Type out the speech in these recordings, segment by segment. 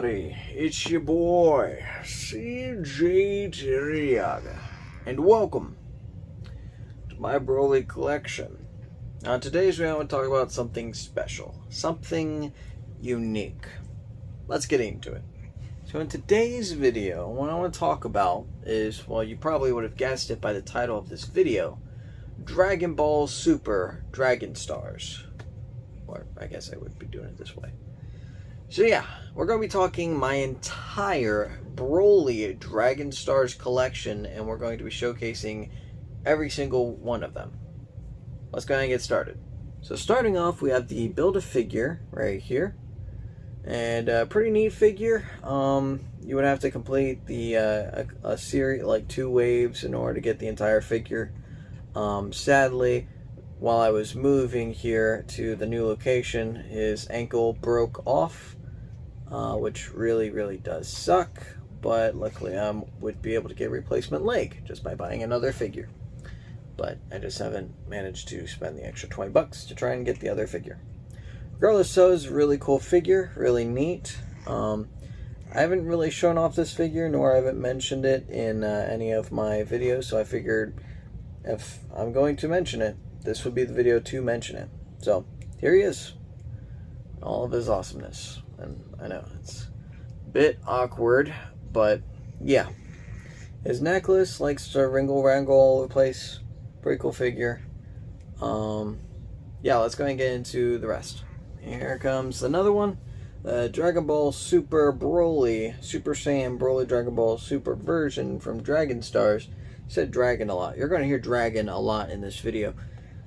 everybody, it's your boy, CJ Terriaga, and welcome to my Broly collection. Now today's video I want to talk about something special, something unique. Let's get into it. So in today's video, what I want to talk about is, well, you probably would have guessed it by the title of this video, Dragon Ball Super Dragon Stars. Or I guess I would be doing it this way. So yeah, we're going to be talking my entire Broly Dragon Stars collection, and we're going to be showcasing every single one of them. Let's go ahead and get started. So starting off, we have the Build-A-Figure right here. And a pretty neat figure. You would have to complete the a series, like 2 waves, in order to get the entire figure. Sadly, while I was moving here to the new location, his ankle broke off, which really does suck, but luckily I would be able to get a replacement leg just by buying another figure. But I just haven't managed to spend the extra 20 bucks to try and get the other figure. Regardless, so it's a really cool figure, really neat. I haven't really shown off this figure, nor haven't mentioned it in any of my videos, so I figured if I'm going to mention it, this would be the video to mention it. So, here he is. All of his awesomeness. And I know, it's a bit awkward, but yeah. His necklace likes to wrangle all over the place. Pretty cool figure. Yeah, let's go ahead and get into the rest. Here comes another one. Dragon Ball Super Broly, Super Saiyan Broly Dragon Ball Super version from Dragon Stars. I said dragon a lot. You're going to hear dragon a lot in this video.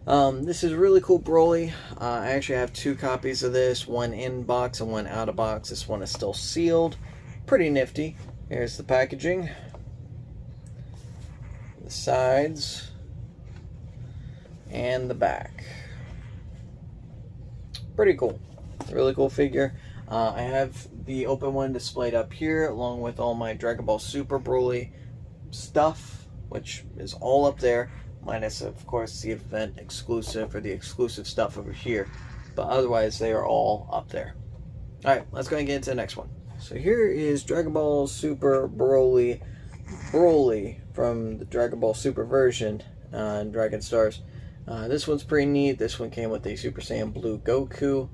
This is a really cool Broly. I actually have 2 copies of this, one in box and one out of box. This one is still sealed. Pretty nifty. Here's the packaging. The sides. And the back. Pretty cool. It's a really cool figure. I have the open one displayed up here along with all my Dragon Ball Super Broly stuff, which is all up there, minus of course the event exclusive or the exclusive stuff over here, but otherwise they are all up there. Alright, let's go and get into the next one. So here is Dragon Ball Super Broly from the Dragon Ball Super version in Dragon Stars. This one's pretty neat. This one came with a Super Saiyan Blue Goku.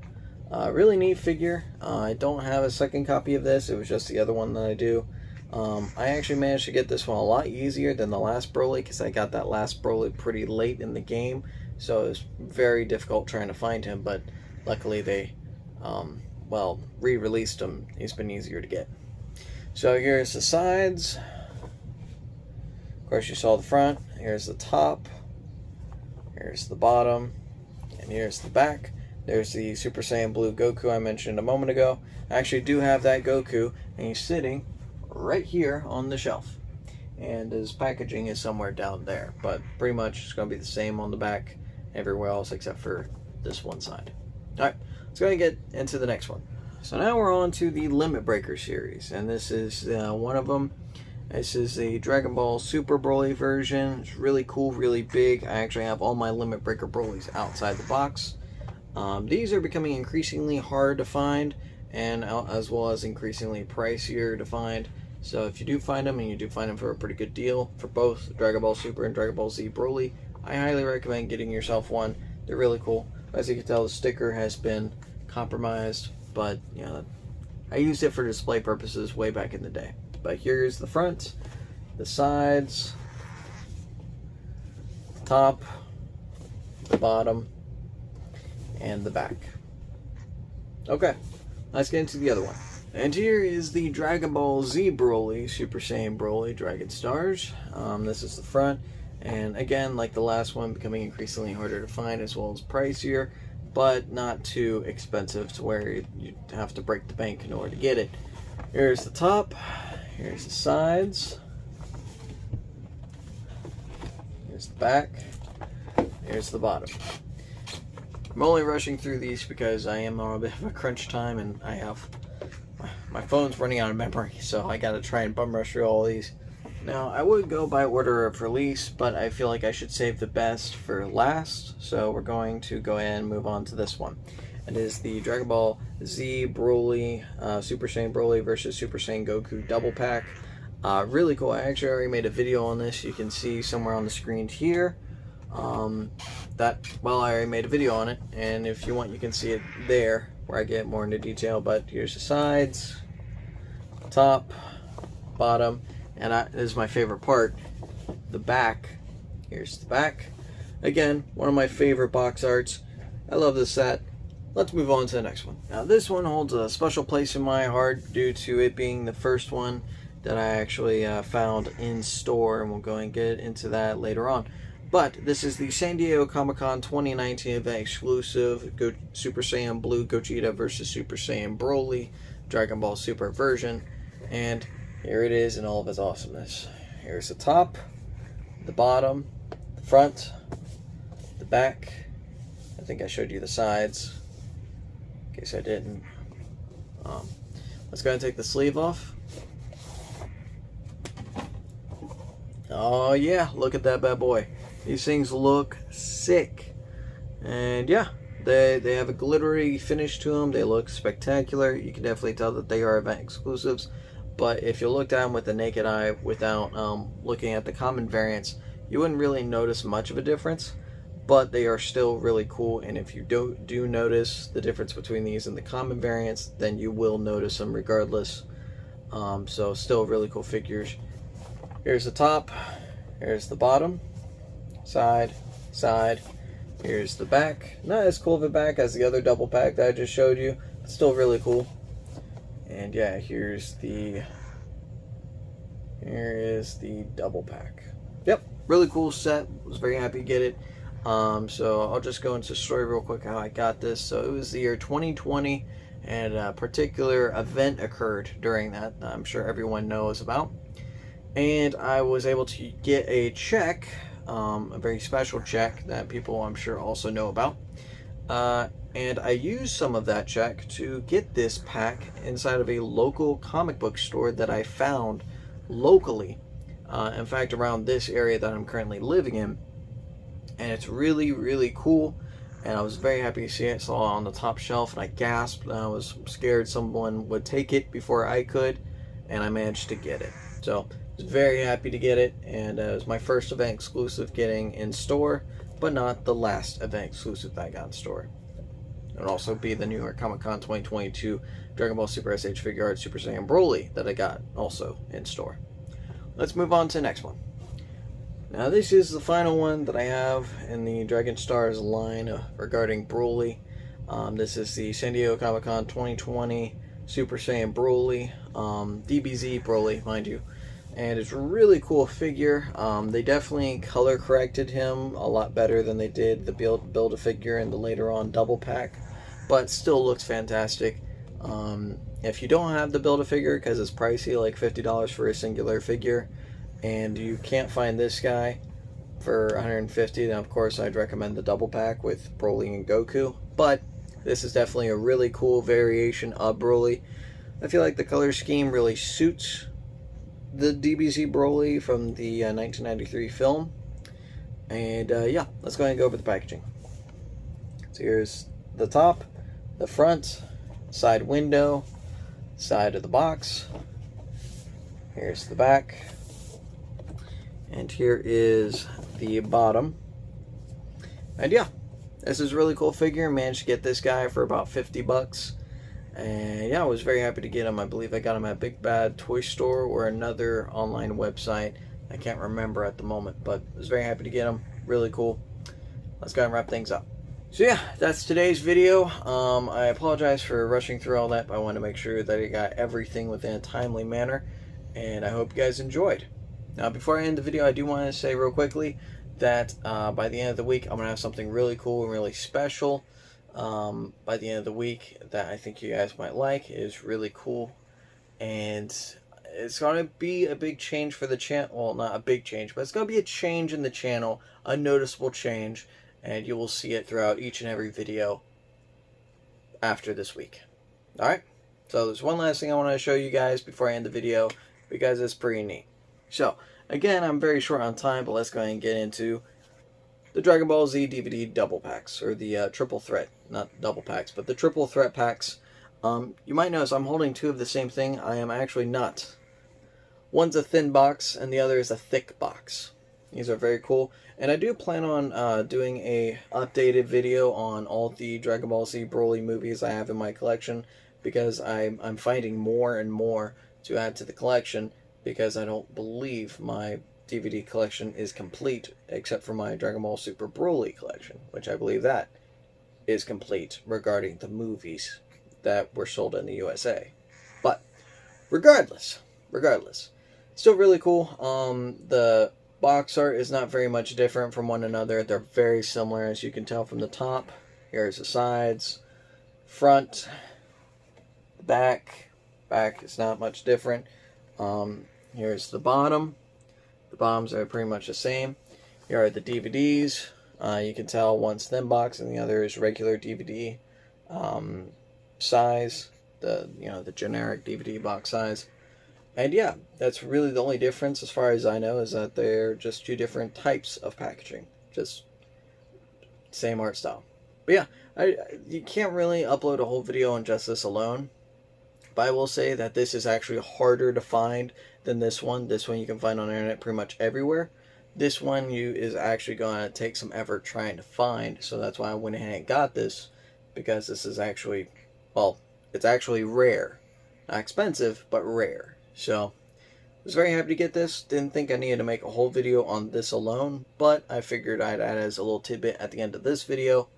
Really neat figure. I don't have a second copy of this. It was just the other one that I do. I actually managed to get this one a lot easier than the last Broly, because I got that last Broly pretty late in the game. So it was very difficult trying to find him, but luckily they, well, re-released him. He's been easier to get. So here's the sides. Of course you saw the front. Here's the top. Here's the bottom, and here's the back. There's the Super Saiyan Blue Goku I mentioned a moment ago. I actually do have that Goku, and he's sitting right here on the shelf. And his packaging is somewhere down there, but pretty much it's going to be the same on the back everywhere else except for this one side. Alright, let's go ahead and get into the next one. So now we're on to the Limit Breaker series, and this is one of them. This is the Dragon Ball Super Broly version. It's really cool, really big. I actually have all my Limit Breaker Brolys outside the box. These are becoming increasingly hard to find, and as well as increasingly pricier to find. So if you do find them, and you do find them for a pretty good deal for both Dragon Ball Super and Dragon Ball Z Broly, I highly recommend getting yourself one. They're really cool. As you can tell, the sticker has been compromised, but you know, I used it for display purposes way back in the day. But here's the front, the sides, the top, the bottom, and the back. Okay, let's get into the other one. And here is the Dragon Ball Z Broly, Super Saiyan Broly Dragon Stars. This is the front, and again, like the last one, becoming increasingly harder to find as well as pricier, but not too expensive to where you have to break the bank in order to get it. Here's the top. Here's the sides. Here's the back. Here's the bottom. I'm only rushing through these because I am on a bit of a crunch time, and I have my phone's running out of memory, so I gotta try and bum rush through all these. Now, I would go by order of release, but I feel like I should save the best for last, so we're going to go ahead and move on to this one. It is the Dragon Ball Z Broly, Super Saiyan Broly versus Super Saiyan Goku double pack. Really cool. I actually already made a video on this. You can see somewhere on the screen here. I already made a video on it, and if you want, you can see it there where I get more into detail. But here's the sides, top, bottom, and this is my favorite part, the back. Here's the back. Again, one of my favorite box arts. I love this set. Let's move on to the next one. Now this one holds a special place in my heart due to it being the first one that I actually found in store, and we'll go and get into that later on. But this is the San Diego Comic-Con 2019 event exclusive Super Saiyan Blue Gogeta versus Super Saiyan Broly Dragon Ball Super version. And here it is in all of its awesomeness. Here's the top, the bottom, the front, the back. I think I showed you the sides, in case I didn't. Let's go ahead and take the sleeve off. Oh yeah, look at that bad boy. These things look sick. And yeah, they have a glittery finish to them. They look spectacular. You can definitely tell that they are event exclusives. But if you look down with the naked eye without looking at the common variants, you wouldn't really notice much of a difference. But they are still really cool. And if you do notice the difference between these and the common variants, then you will notice them regardless. So still really cool figures. Here's the top. Here's the bottom. Side, side. Here's the back. Not as cool of a back as the other double pack that I just showed you, but still really cool. And yeah, here is the double pack. Yep, really cool set. Was very happy to get it. So I'll just go into the story real quick how I got this. So it was the year 2020, and a particular event occurred during that I'm sure everyone knows about. And I was able to get a check, a very special check that people I'm sure also know about. And I used some of that check to get this pack inside of a local comic book store that I found locally. In fact, around this area that I'm currently living in. And it's really, really cool. And I was very happy to see it. Saw it on the top shelf and I gasped. I was scared someone would take it before I could. And I managed to get it. So I was very happy to get it. And it was my first event exclusive getting in store. But not the last event exclusive that I got in store. It would also be the New York Comic Con 2022 Dragon Ball Super SH Figure Art Super Saiyan Broly that I got also in store. Let's move on to the next one. Now this is the final one that I have in the Dragon Stars line regarding Broly. This is the San Diego Comic Con 2020 Super Saiyan Broly, DBZ Broly, mind you. And it's a really cool figure. They definitely color corrected him a lot better than they did the Build-A-Figure and the later on double pack. But still looks fantastic. If you don't have the Build-A-Figure because it's pricey, like $50 for a singular figure, and you can't find this guy for $150, then of course I'd recommend the double pack with Broly and Goku. But this is definitely a really cool variation of Broly. I feel like the color scheme really suits the DBZ Broly from the 1993 film. And yeah, let's go ahead and go over the packaging. So here's the top, the front, side window, side of the box. Here's the back. And here is the bottom. And yeah, this is a really cool figure. Managed to get this guy for about 50 bucks. And yeah, I was very happy to get him. I believe I got him at Big Bad Toy Store or another online website. I can't remember at the moment, but I was very happy to get him. Really cool. Let's go and wrap things up. So yeah, that's today's video. I apologize for rushing through all that, but I wanted to make sure that I got everything within a timely manner. And I hope you guys enjoyed. Now, before I end the video, I do want to say real quickly that by the end of the week, I'm going to have something really cool and really special by the end of the week that I think you guys might like. It is really cool. And it's going to be a big change for the channel. Well, not a big change, but it's going to be a change in the channel, a noticeable change. And you will see it throughout each and every video after this week. Alright? So there's one last thing I want to show you guys before I end the video, because it's pretty neat. So, again, I'm very short on time, but let's go ahead and get into the Dragon Ball Z DVD double packs, or the triple threat, not double packs, but the triple threat packs. You might notice I'm holding two of the same thing. I am actually not. One's a thin box, and the other is a thick box. These are very cool. And I do plan on doing a updated video on all the Dragon Ball Z Broly movies I have in my collection, because I'm finding more and more to add to the collection, because I don't believe my DVD collection is complete, except for my Dragon Ball Super Broly collection, which I believe that is complete regarding the movies that were sold in the USA. But regardless, still really cool. The box art is not very much different from one another. They're very similar, as you can tell from the top. Here's the sides, front, back. Back is not much different. Here's the bottom. The bottoms are pretty much the same. Here are the DVDs. You can tell one's thin box and the other is regular DVD size. The generic DVD box size. And yeah, that's really the only difference, as far as I know, is that they're just two different types of packaging. Just same art style. But yeah, you can't really upload a whole video on just this alone. But I will say that this is actually harder to find than this one. This one you can find on the internet pretty much everywhere. This one is actually going to take some effort trying to find. So that's why I went ahead and got this. Because this is actually, well, it's actually rare. Not expensive, but rare. So, I was very happy to get this. Didn't think I needed to make a whole video on this alone, but I figured I'd add as a little tidbit at the end of this video.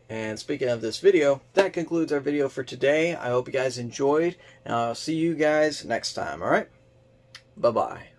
And speaking of this video, that concludes our video for today. I hope you guys enjoyed, and I'll see you guys next time, alright? Bye-bye.